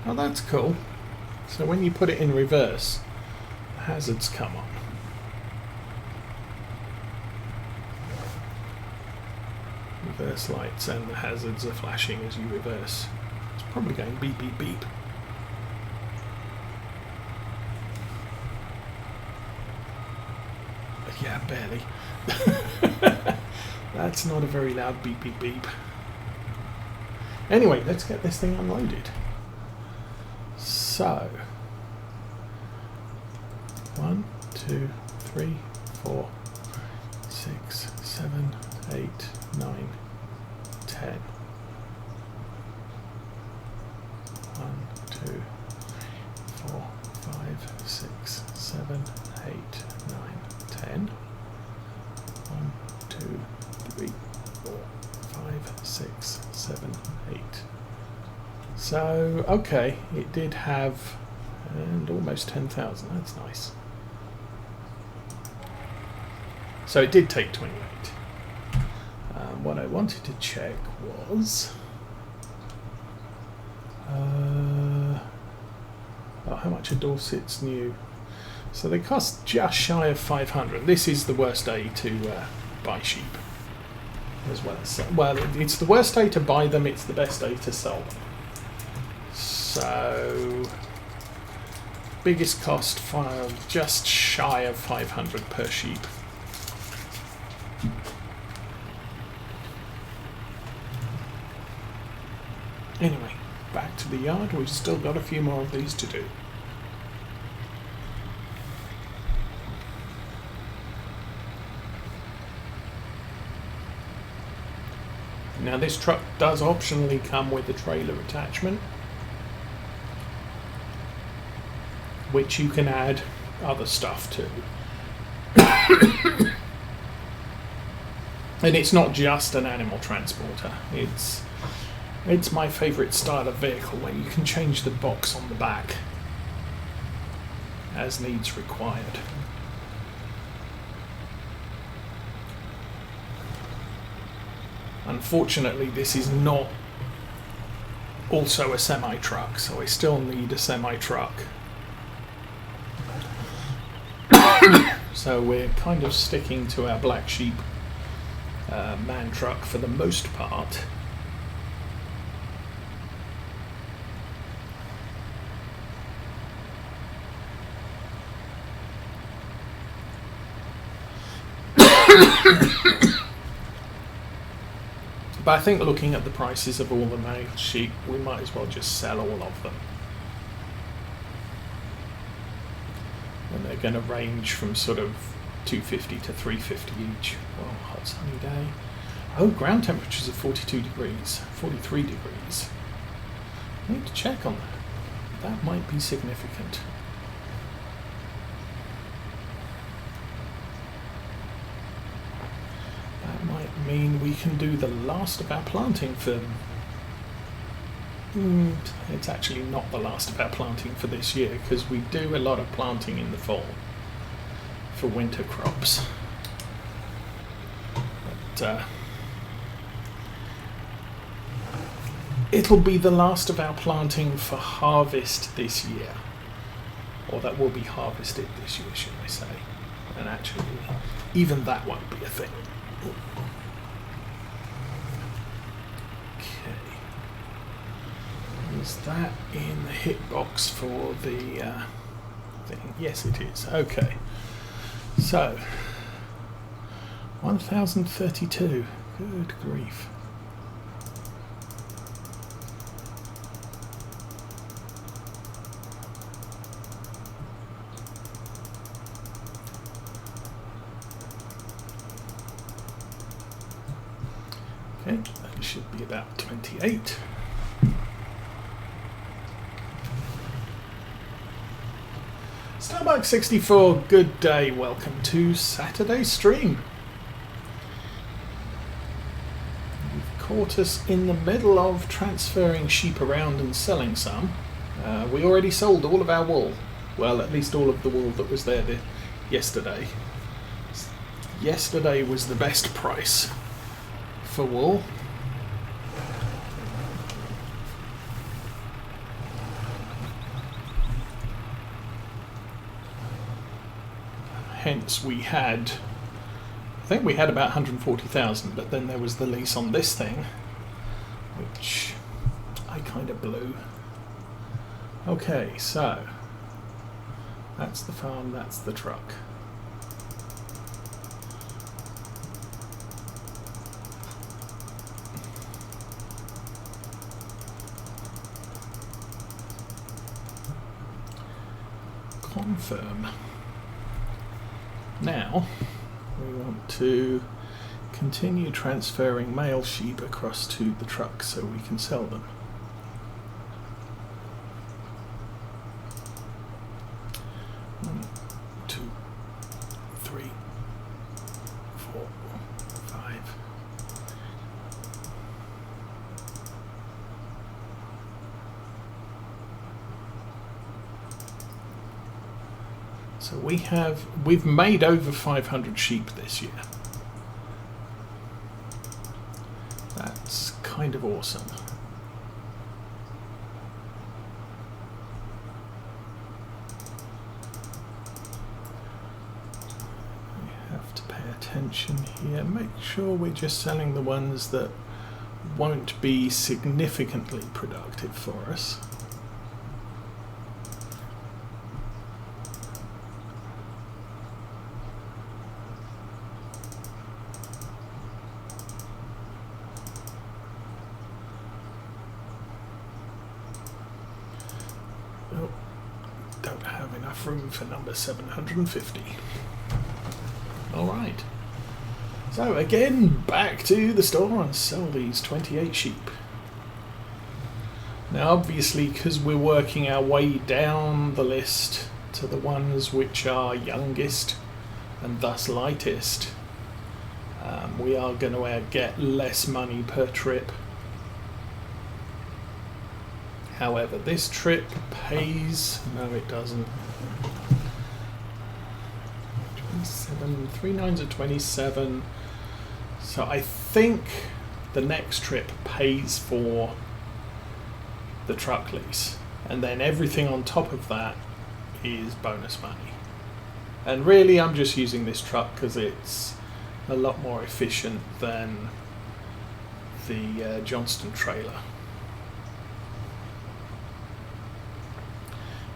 Oh, that's cool. So when you put it in reverse, the hazards come on. Reverse lights and the hazards are flashing as you reverse. It's probably going beep, beep, beep. Yeah, barely. That's not a very loud beep, beep, beep. Anyway, let's get this thing unloaded. So, 1, 2, 3, 4, 6, 7, 8, 9, 10. 1, 2, 4, 5, 6, 7, 8, 9, 10. 1, 2, 3, 4, 5, 6, 7, 8. So, okay, it did have and almost 10,000. That's nice. So it did take 28. What I wanted to check was how much are Dorsets new. So they cost just shy of 500. This is the worst day to buy sheep, as well as it's the worst day to buy them. It's the best day to sell them. So biggest cost for just shy of 500 per sheep. Anyway, back to the yard. We've still got a few more of these to do. Now this truck does optionally come with a trailer attachment, which you can add other stuff to. And it's not just an animal transporter. It's my favourite style of vehicle when you can change the box on the back as needs required. Unfortunately, this is not also a semi-truck, so I still need a semi-truck. So we're kind of sticking to our black sheep man truck for the most part. But I think looking at the prices of all the male sheep, we might as well just sell all of them. And they're going to range from sort of 250 to 350 each. Well, hot sunny day. Oh, ground temperatures are 42 degrees, 43 degrees. I need to check on that. That might be significant. That might mean we can do the last of our planting for... it's actually not the last of our planting for this year, because we do a lot of planting in the fall for winter crops. But it'll be the last of our planting for harvest this year, or that will be harvested this year, should I say. And actually, even that won't be a thing. Okay. Is that in the hitbox for the thing? Yes, it is. Okay. So, 1032. Good grief. Okay, that should be about 28. Starbucks 64, good day. Welcome to Saturday's stream. You've caught us in the middle of transferring sheep around and selling some. We already sold all of our wool. Well, at least all of the wool that was there yesterday. Yesterday was the best price for wool. hence we had, I think we had about 140,000, but then there was the lease on this thing, which I kind of blew. Okay, so that's the farm, that's the truck. Confirm. Now we want to continue transferring male sheep across to the truck so we can sell them. One, two, three, four, five. So we've made over 500 sheep this year. That's kind of awesome. We have to pay attention here. Make sure we're just selling the ones that won't be significantly productive for us. Don't have enough room for number 750. Alright. So again, back to the store and sell these 28 sheep. Now obviously, because we're working our way down the list to the ones which are youngest and thus lightest, we are going to get less money per trip. However, this trip pays... No, it doesn't. 27, 3 nines are 27. So I think the next trip pays for the truck lease. And then everything on top of that is bonus money. And really, I'm just using this truck because it's a lot more efficient than the Johnston trailer.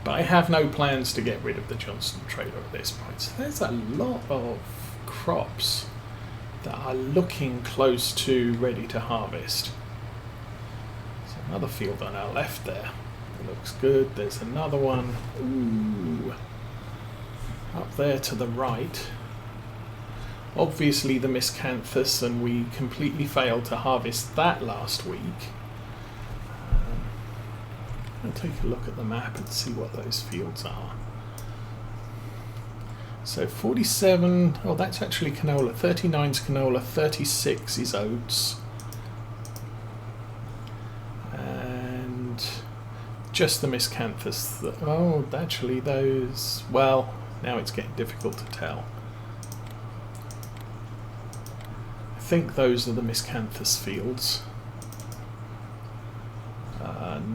But I have no plans to get rid of the Johnston trailer at this point. So there's a lot of crops that are looking close to ready to harvest. There's another field on our left there. It looks good. There's another one. Ooh. Up there to the right. Obviously the miscanthus, and we completely failed to harvest that last week. I'll take a look at the map and see what those fields are. So 47, oh that's actually canola, 39 is canola, 36 is oats. And just the miscanthus, oh actually those, well now it's getting difficult to tell. I think those are the miscanthus fields.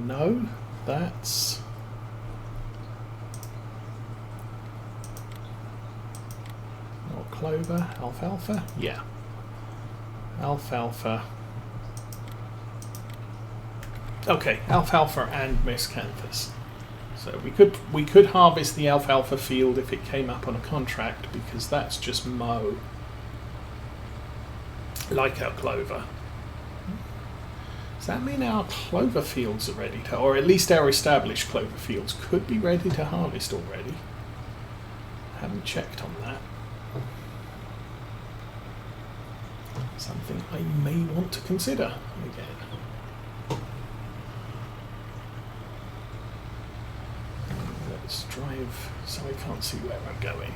No. That's more clover, alfalfa, yeah, alfalfa. Okay, alfalfa and miscanthus. So we could harvest the alfalfa field if it came up on a contract, because that's just mow, like our clover. Does that mean our clover fields are ready to, or at least our established clover fields could be ready to harvest already? Haven't checked on that. Something I may want to consider again. Let's drive so I can't see where I'm going.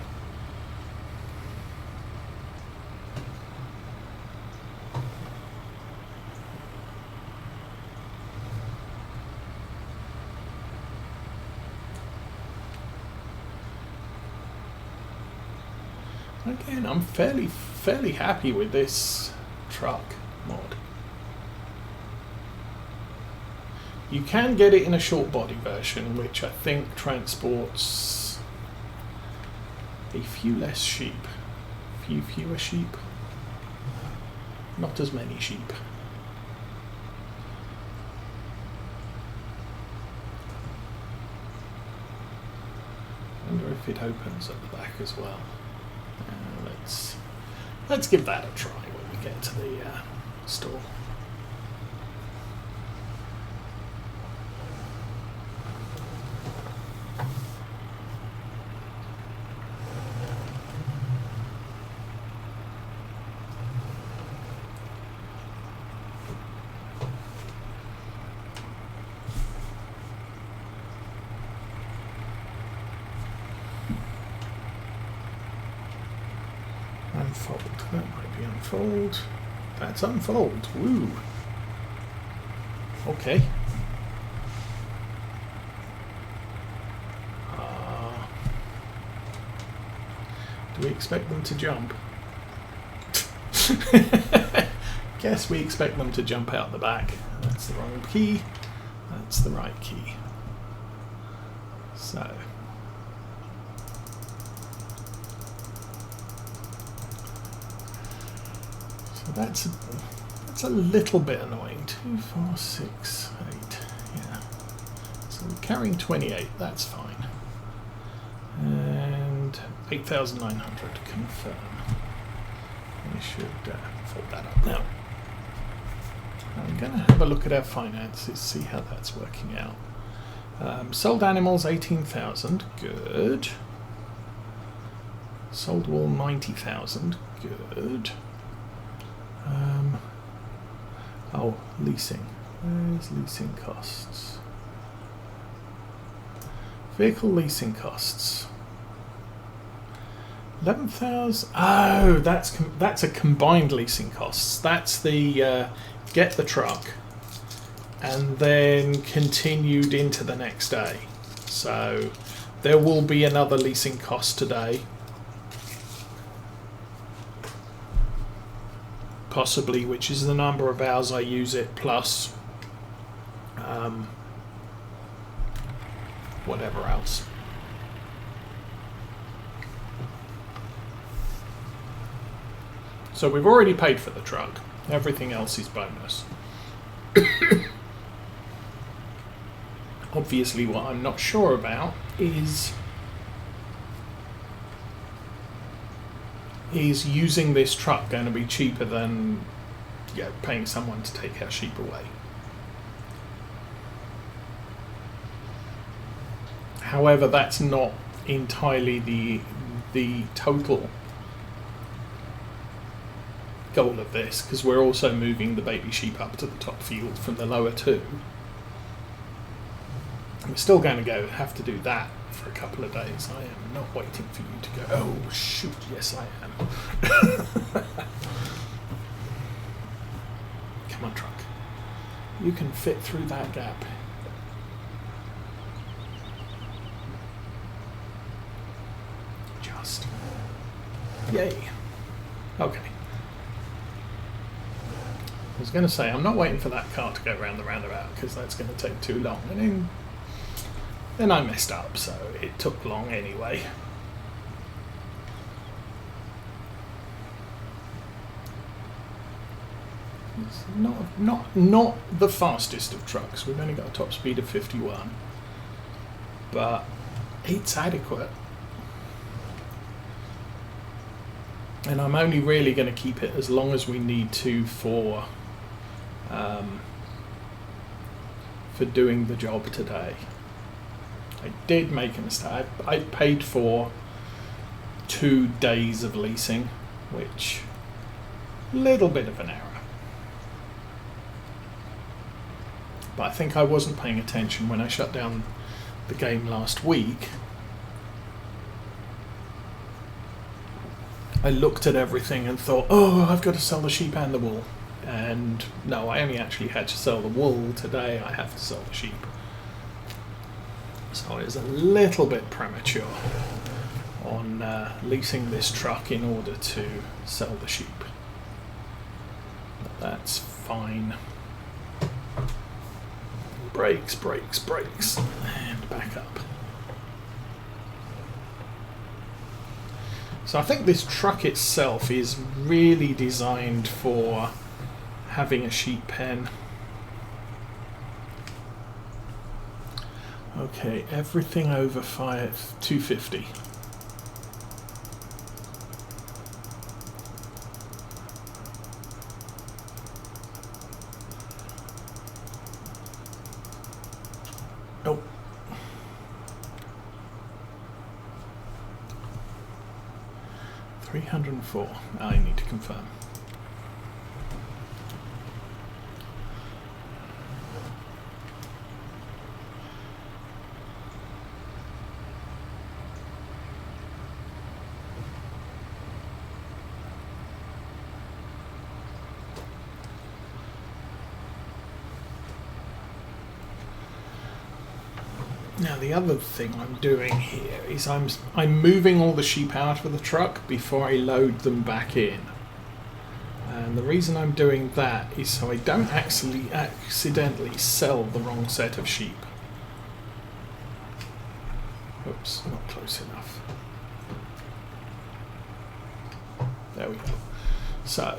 Again, I'm fairly happy with this truck mod. You can get it in a short body version, which I think transports A few less sheep. Fewer sheep. Not as many sheep. I wonder if it opens at the back as well. Let's give that a try when we get to the store. Unfold. That might be unfold. That's unfold. Woo. Okay. Do we expect them to jump? Guess we expect them to jump out the back. That's the wrong key. That's the right key. So that's a little bit annoying. 2, 4, 6, 8. Yeah. So we're carrying 28. That's fine. And 8,900. Confirm. We should fold that up now. I'm going to have a look at our finances, see how that's working out. Sold animals 18,000. Good. Sold wool 90,000. Good. Oh, leasing. Where's leasing costs? Vehicle leasing costs. 11,000. Oh, that's a combined leasing costs. That's the get the truck and then continued into the next day. So there will be another leasing cost today. Possibly, which is the number of hours I use it plus whatever else. So we've already paid for the truck. Everything else is bonus. Obviously, what I'm not sure about is using this truck going to be cheaper than paying someone to take our sheep away. However, that's not entirely the total goal of this, because we're also moving the baby sheep up to the top field from the lower two. We're still going to have to do that for a couple of days. I am not waiting for you to go, oh shoot, yes I am. Come on, truck. You can fit through that gap. Just. Yay. Okay. I was going to say, I'm not waiting for that car to go round the roundabout because that's going to take too long. And then I messed up, so it took long anyway. It's not the fastest of trucks. We've only got a top speed of 51, but it's adequate. And I'm only really going to keep it as long as we need to for doing the job today. I did make a mistake. I paid for 2 days of leasing, which little bit of an error. But I think I wasn't paying attention when I shut down the game last week. I looked at everything and thought, oh, I've got to sell the sheep and the wool. And no, I only actually had to sell the wool. Today I have to sell the sheep. So it's a little bit premature on leasing this truck in order to sell the sheep. But that's fine. Brakes, brakes, brakes, and back up. So I think this truck itself is really designed for having a sheep pen. Okay, everything over 250. Nope. $304. I need to confirm. Now the other thing I'm doing here is I'm moving all the sheep out of the truck before I load them back in. And the reason I'm doing that is so I don't actually accidentally sell the wrong set of sheep. Oops, not close enough. There we go. So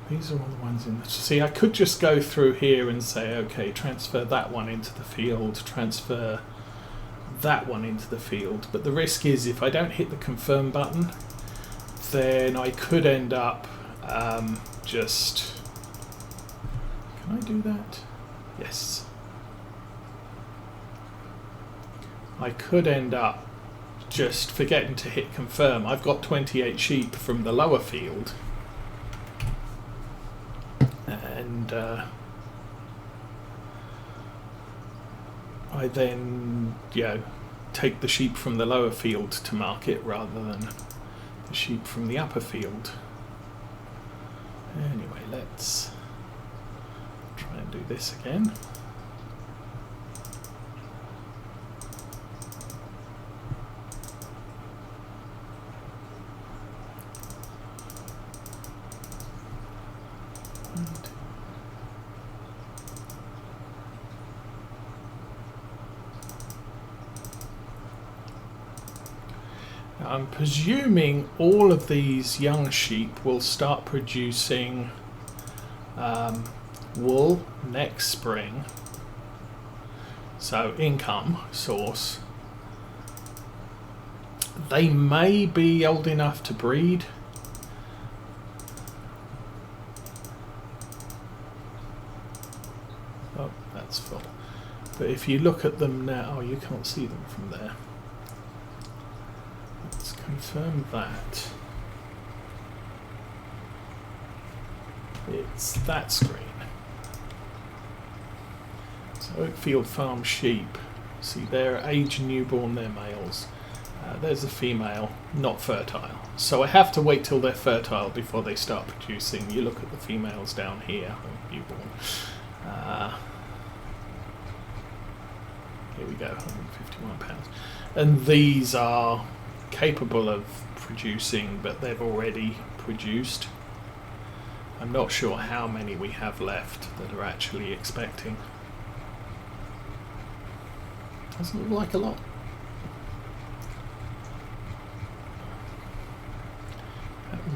these are all the ones in the... See, I could just go through here and say, okay, transfer that one into the field, transfer that one into the field. But the risk is if I don't hit the confirm button, then I could end up just... Can I do that? Yes. I could end up just forgetting to hit confirm. I've got 28 sheep from the lower field. And I then, take the sheep from the lower field to market rather than the sheep from the upper field. Anyway, let's try and do this again. I'm presuming all of these young sheep will start producing wool next spring. So income source. They may be old enough to breed. Oh, that's full. But if you look at them now, you can't see them from there. Let's confirm that. It's that screen. So Oakfield Farm sheep. See, they're age newborn, they're males. There's a female, not fertile. So I have to wait till they're fertile before they start producing. You look at the females down here, newborn. Here we go, 151 pounds. And these are capable of producing, but they've already produced. I'm not sure how many we have left that are actually expecting. Doesn't look like a lot.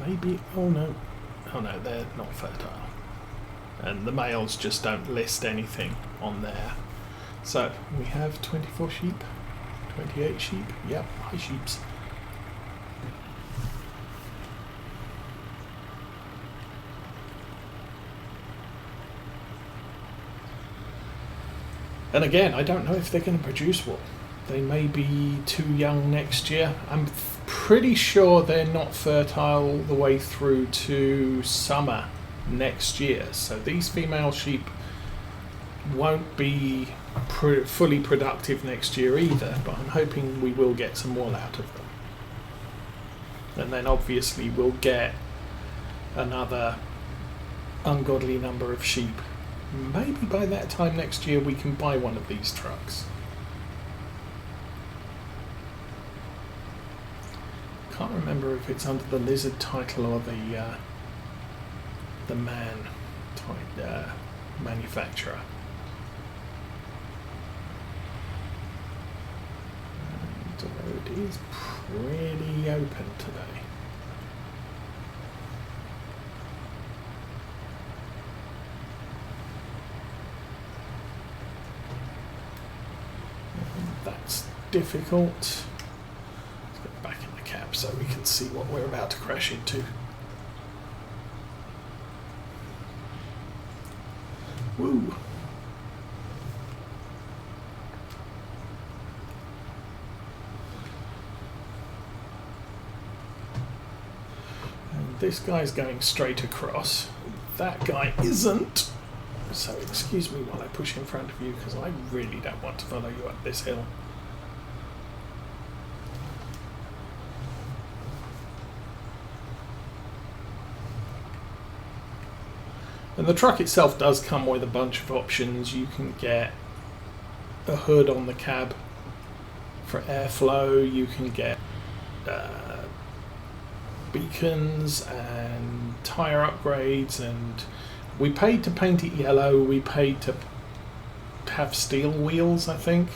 Maybe, oh no, they're not fertile. And the males just don't list anything on there. So we have 24 sheep, 28 sheep, yep, hi sheeps. And again, I don't know if they're going to produce wool. They may be too young next year. I'm pretty sure they're not fertile all the way through to summer next year. So these female sheep won't be fully productive next year either, but I'm hoping we will get some wool out of them. And then obviously we'll get another ungodly number of sheep. Maybe by that time next year we can buy one of these trucks. Can't remember if it's under the lizard title or the man type manufacturer. And The road is pretty open today. That's difficult. Let's get back in the cab so we can see what we're about to crash into. Woo! And this guy's going straight across. That guy isn't. So excuse me while I push in front of you, because I really don't want to follow you up this hill. And the truck itself does come with a bunch of options. You can get a hood on the cab for airflow. You can get beacons and tyre upgrades, and we paid to paint it yellow. We paid to have steel wheels, I think.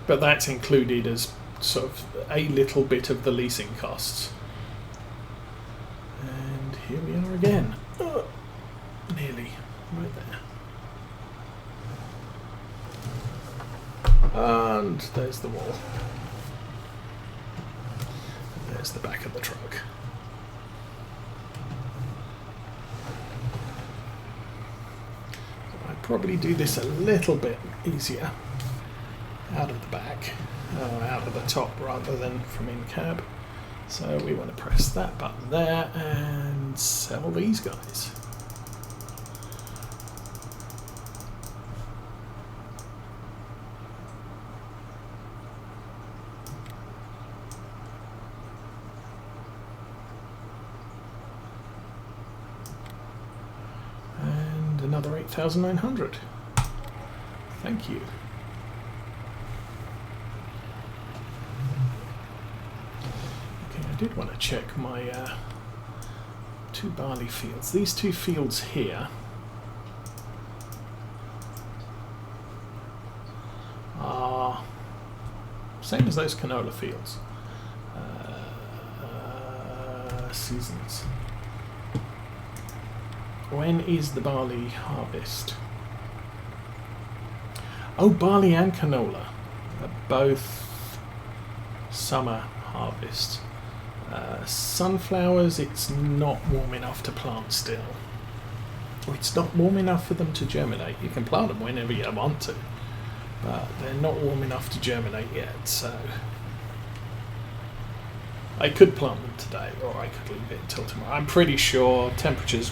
But that's included as sort of a little bit of the leasing costs. And here we are again. Nearly. Right there. And there's the wall. And there's the back of the truck. I'd probably do this a little bit easier out of the back, out of the top rather than from in cab. So we want to press that button there and sell these guys. And another 8,900. Thank you. I did want to check my two barley fields. These two fields here are same as those canola fields. Seasons. When is the barley harvest? Oh, barley and canola are both summer harvest. Sunflowers, it's not warm enough to plant still. It's not warm enough for them to germinate. You can plant them whenever you want to, but they're not warm enough to germinate yet, so I could plant them today, or I could leave it until tomorrow. I'm pretty sure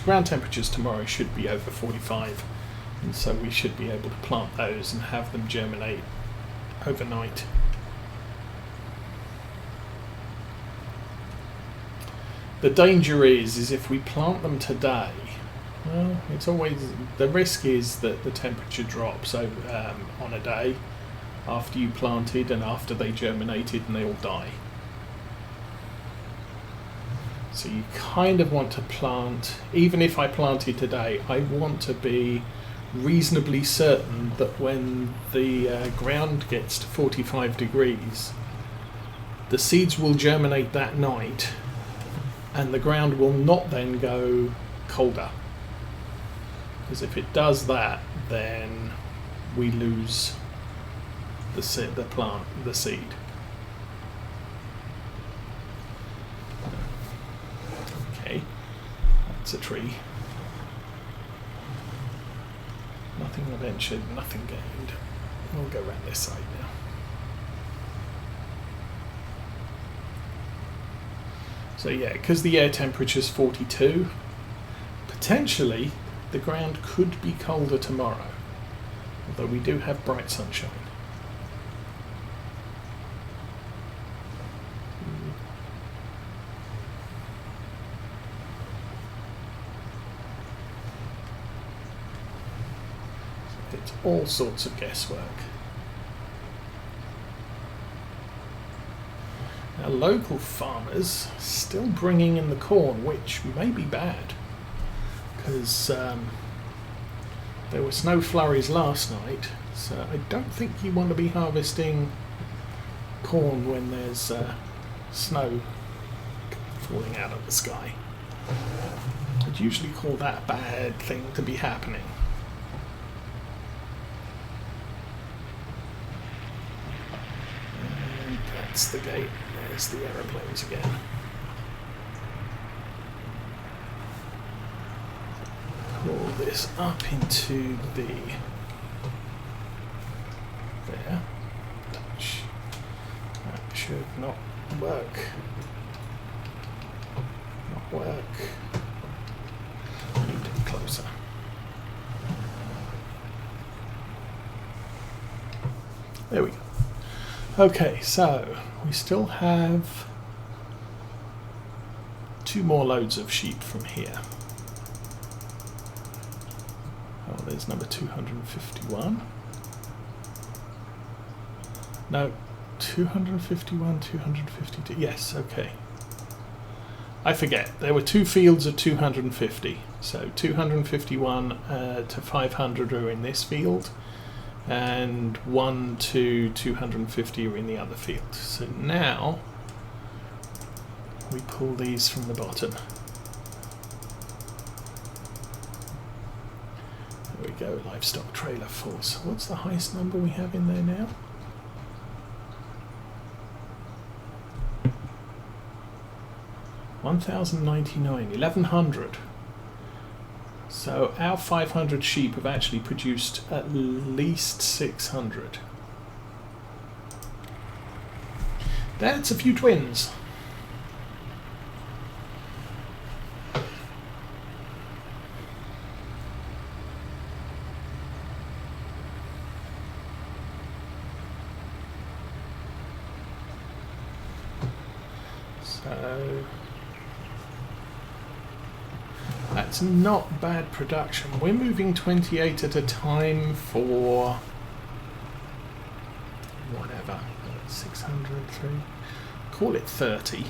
ground temperatures tomorrow should be over 45, and so we should be able to plant those and have them germinate overnight. The danger is if we plant them today, well, it's always, the risk is that the temperature drops on a day after you planted and after they germinated and they all die. So you kind of want to plant, even if I planted today, I want to be reasonably certain that when the ground gets to 45 degrees, the seeds will germinate that night, and the ground will not then go colder. Because if it does that, then we lose the seed. Okay, that's a tree. Nothing ventured, nothing gained. We'll go around this side now. So yeah, because the air temperature is 42, potentially the ground could be colder tomorrow, although we do have bright sunshine. So it's all sorts of guesswork. Now, local farmers still bringing in the corn, which may be bad, because there were snow flurries last night, So I don't think you want to be harvesting corn when there's snow falling out of the sky. I'd usually call that a bad thing to be happening. And that's the gate. There's the aeroplanes again. Pull this up into the there. That should not work. Not work. I need it closer. There we go. Okay, so we still have 2 more loads of sheep from here. Oh, there's number 251. No, 251, 252. Yes, okay. I forget. There were 2 fields of 250. So 251 to 500 are in this field, and 1 to 250 are in the other field. So now we pull these from the bottom. There we go, livestock trailer full. So what's the highest number we have in there now? $1,099, 1,100. So our 500 sheep have actually produced at least 600. That's a few twins. So that's not bad production. We're moving 28 at a time for whatever, 603, call it 30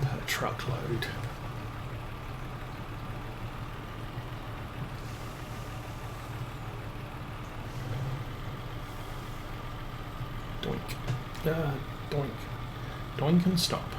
per truckload. Doink, doink, doink and stop.